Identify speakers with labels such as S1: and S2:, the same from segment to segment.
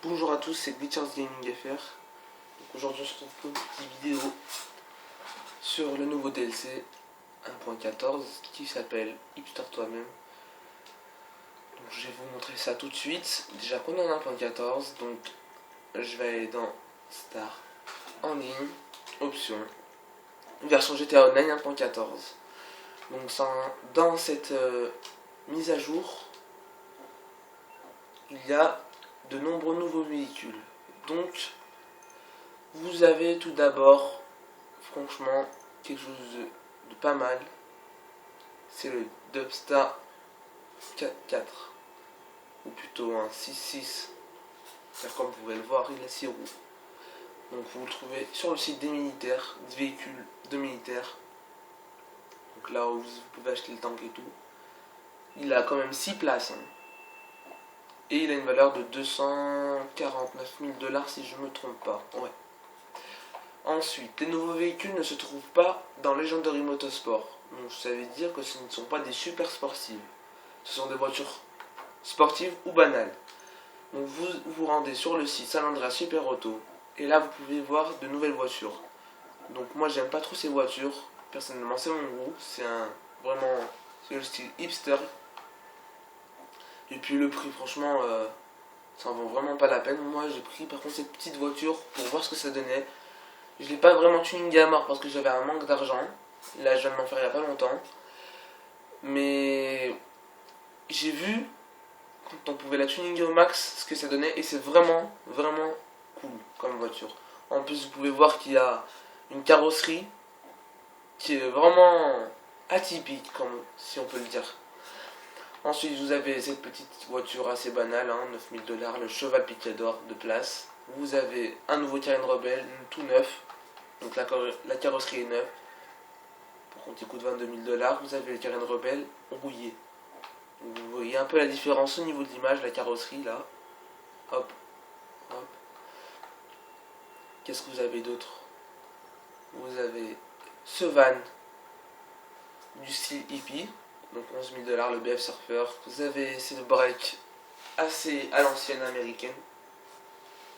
S1: Bonjour à tous, c'est Glitchers Gaming FR. Donc aujourd'hui on se retrouve pour une petite vidéo sur le nouveau DLC 1.14 qui s'appelle Hipster Toi-même. Donc je vais vous montrer ça tout de suite. Déjà qu'on est en 1.14, donc je vais aller dans Start, en ligne, options, version GTA Online 1.14. Donc dans cette mise à jour, il y a de nombreux nouveaux véhicules. Donc vous avez tout d'abord, franchement, quelque chose de pas mal. C'est le Dubstar 4x4, ou plutôt un 6.6, car comme vous pouvez le voir, il a 6 roues. Donc vous le trouvez sur le site des militaires, des véhicules de militaires. Donc là où vous pouvez acheter le tank et tout. Il a quand même 6 places. Et il a une valeur de 249 000 $ si je me trompe pas. Ouais. Ensuite, les nouveaux véhicules ne se trouvent pas dans Legendary Motorsport. Donc ça veut dire que ce ne sont pas des super sportives. Ce sont des voitures sportives ou banales. Donc vous vous rendez sur le site San Andreas Super Auto. Et là vous pouvez voir de nouvelles voitures. Donc moi j'aime pas trop ces voitures. Personnellement c'est mon goût. C'est le style hipster. Et puis le prix franchement ça en vaut vraiment pas la peine. Moi j'ai pris par contre cette petite voiture pour voir ce que ça donnait. Je l'ai pas vraiment tuning à mort parce que j'avais un manque d'argent. Là je viens de m'en faire il y a pas longtemps. Mais j'ai vu quand on pouvait la tuninger au max ce que ça donnait. Et c'est vraiment cool comme voiture. En plus vous pouvez voir qu'il y a une carrosserie qui est vraiment atypique, comme si on peut le dire. Ensuite vous avez cette petite voiture assez banale, 9 000 $, le cheval picador de place. Vous avez un nouveau Cayenne Rebelle, tout neuf. Donc la carrosserie est neuve. Par contre il coûte 22 000 $. Vous avez le Cayenne Rebelle rouillé. Donc, vous voyez un peu la différence au niveau de l'image, la carrosserie là. Hop, hop. Qu'est-ce que vous avez d'autre? Vous avez ce van du style hippie, donc 11 000 $, le BF Surfer. Vous avez ces breaks assez à l'ancienne américaine,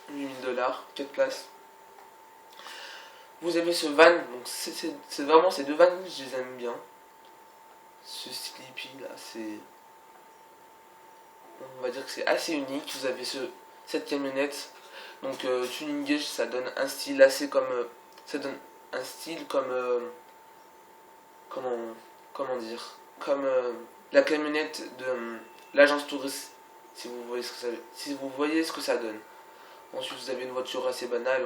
S1: 8 000 $, 4 places. Vous avez ce van, donc c'est vraiment ces deux vannes, je les aime bien. Ce style hippie là, on va dire que c'est assez unique. Vous avez cette camionnette, donc tuningée, ça donne un style assez comme, ça donne un style comme, comment dire, comme la camionnette de l'agence touriste, si vous voyez ce que ça donne. Ensuite vous avez une voiture assez banale,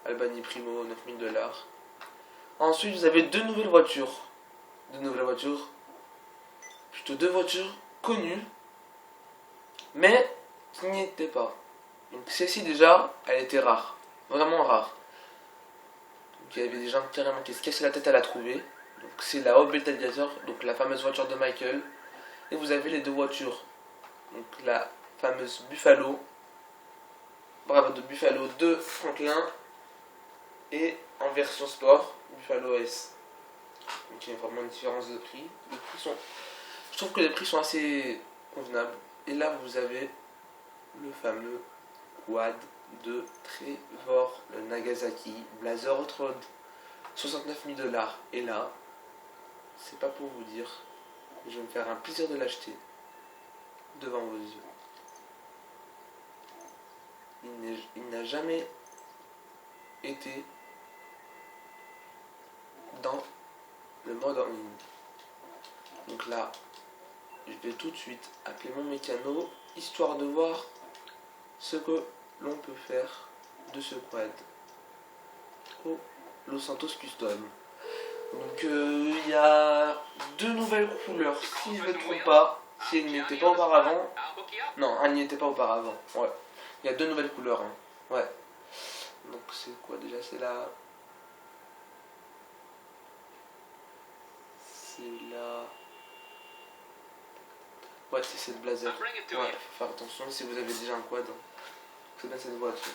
S1: Albany Primo, 9 000 $. Ensuite vous avez deux nouvelles voitures, plutôt deux voitures connues, mais qui n'y étaient pas. Donc celle-ci déjà, elle était rare, vraiment rare. Donc il y avait des gens carrément qui se cassaient la tête à la trouver. Donc c'est la Opel Gladiator, donc la fameuse voiture de Michael. Et vous avez les deux voitures, donc la fameuse Buffalo, Bravo de Buffalo de Franklin, et en version sport, Buffalo S. Donc il y a vraiment une différence de prix. Je trouve que les prix sont assez convenables. Et là vous avez le fameux quad de Trevor, le Nagasaki Blazer Hot Rod, 69 000 $. Et là, c'est pas pour vous dire, je vais me faire un plaisir de l'acheter devant vos yeux. Il n'a jamais été dans le mode en ligne. Donc là, je vais tout de suite appeler mon mécano, histoire de voir ce que l'on peut faire de ce quad au Los Santos Custom. Donc il y a deux nouvelles couleurs, si je ne me trompe pas, si elles n'y étaient pas auparavant. Non, elles n'y étaient pas auparavant, ouais. Il y a deux nouvelles couleurs, ouais. Donc c'est quoi déjà? C'est la ouais, c'est cette Blazer. Ouais, faut faire attention si vous avez déjà un quad. C'est bien cette voiture.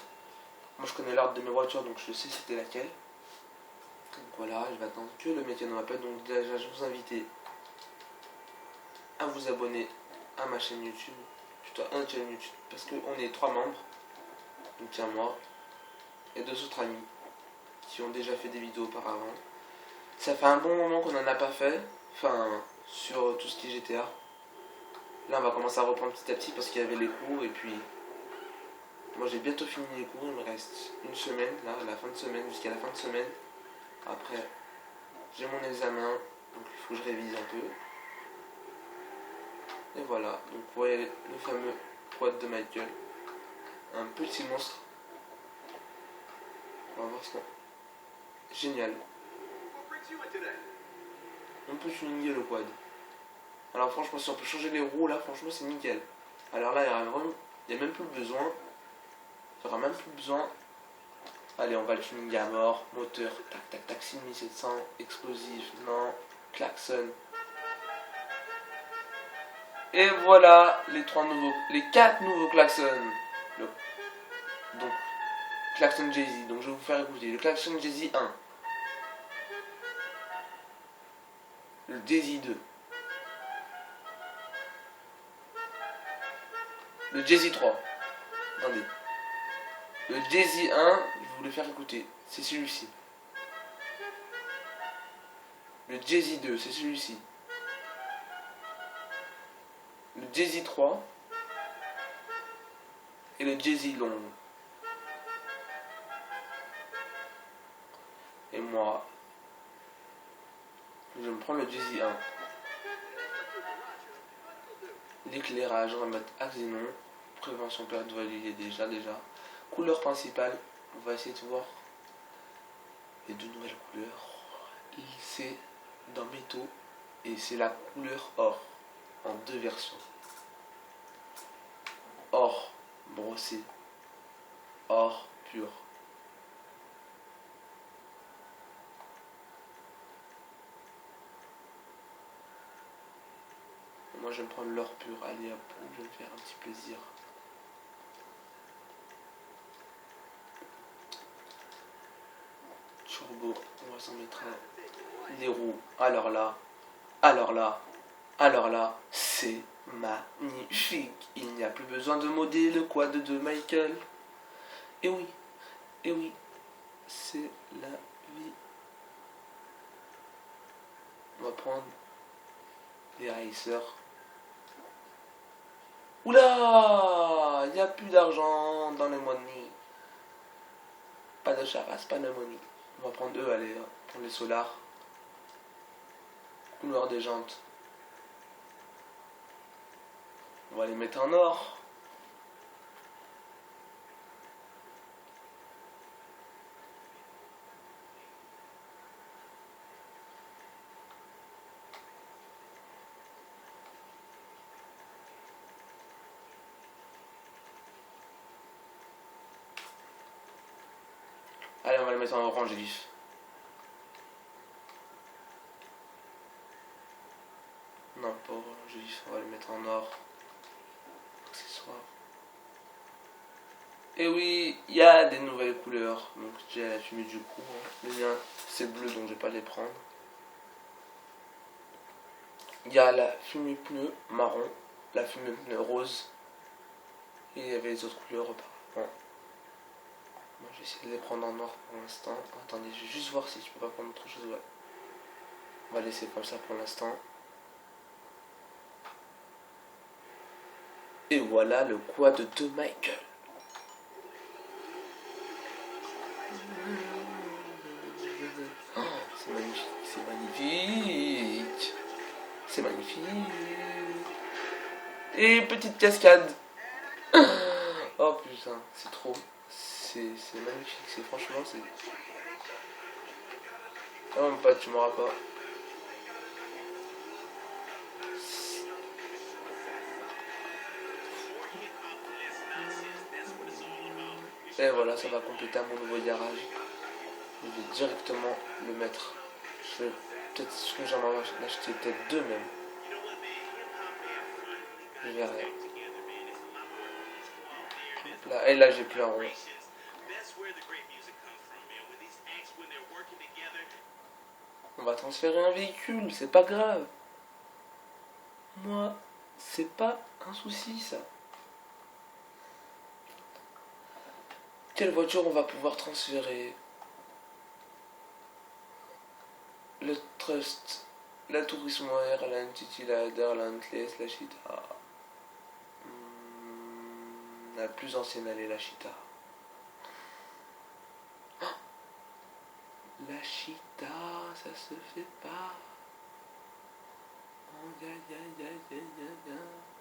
S1: Moi je connais l'ordre de mes voitures, donc je sais c'était laquelle. Donc voilà, je vais attendre que le mécano m'appelle. Donc déjà je vous invite à vous abonner à ma chaîne YouTube, plutôt à une chaîne YouTube, parce qu'on est 3 membres. Donc il y a moi et 2 autres amis qui ont déjà fait des vidéos auparavant. Ça fait un bon moment qu'on n'en a pas fait, enfin sur tout ce qui est GTA. Là on va commencer à reprendre petit à petit parce qu'il y avait les cours et puis moi j'ai bientôt fini les cours, il me reste une semaine, là à la fin de semaine, jusqu'à la fin de semaine. Après j'ai mon examen, donc il faut que je révise un peu. Et voilà, donc vous voyez le fameux quad de Michael. Un petit monstre. On va voir ce qu'on... Génial. On peut tuner le quad. Alors franchement, si on peut changer les roues là, franchement c'est nickel. Alors là, il n'y a même plus besoin. Il n'y aura même plus besoin. Allez, on va le tuning à mort. Moteur, tac tac tac, 6700. Explosif, non. Klaxon. Et voilà les 4 nouveaux klaxons. Donc, klaxon Jay-Z. Donc je vais vous faire écouter. Le klaxon Jay-Z 1. Le Jay-Z 2. Le Jay-Z 3. Attendez. Le Jay-Z 1, je vais vous le faire écouter. C'est celui-ci. Le Jay-Z 2, c'est celui-ci. Le Jay-Z 3. Et le Jay-Z long. Et moi, je vais me prendre le Jay-Z 1. L'éclairage, on va mettre Axénon. Prévention perte de value, il est déjà. Couleur principale, on va essayer de voir les 2 nouvelles couleurs. C'est dans métaux et c'est la couleur or en 2 versions. Or brossé, or pur. Moi je vais me prendre l'or pur. Allez hop, je vais me faire un petit plaisir. Turbo, on va s'en mettre un. Les roues, alors là, c'est magnifique. Il n'y a plus besoin de modder le quad de Michael. Et oui, c'est la vie. On va prendre les racers. Oula, il n'y a plus d'argent dans le money. Pas de charasse, pas de money. On va prendre 2, allez, prendre les solars. Couleur des jantes. On va les mettre en or. Allez, on va les mettre en orange vif. Non, pas orange vif, on va les mettre en or. Accessoires. Et oui, il y a des nouvelles couleurs. Donc j'ai la fumée du coup. Le mien, c'est bleu, donc je vais pas les prendre. Il y a la fumée pneu marron, la fumée pneu rose. Et il y avait les autres couleurs auparavant. Moi, je vais essayer de les prendre en or pour l'instant. Attendez, je vais juste voir si je peux pas prendre autre chose. Ouais. On va laisser comme ça pour l'instant. Et voilà le quad de Michael. Oh, c'est magnifique, c'est magnifique. C'est magnifique. Et petite cascade. Oh putain, c'est trop. C'est magnifique, c'est franchement, c'est... Oh mon pote, tu m'auras pas. Et voilà, ça va compléter à mon nouveau garage. Je vais directement le mettre. Je vais peut-être, ce que j'en ai acheté peut-être 2 même. Je verrai. Là, et là j'ai plus un rond. On va transférer un véhicule, c'est pas grave. Moi, c'est pas un souci ça. Quelle voiture on va pouvoir transférer? Le Trust, la Turismo Airline, Titi, la Derland, les la Chita. La plus ancienne, elle est la Chita. La Chita, ça se fait pas. Oh, ya, ya, ya, ya, ya, ya.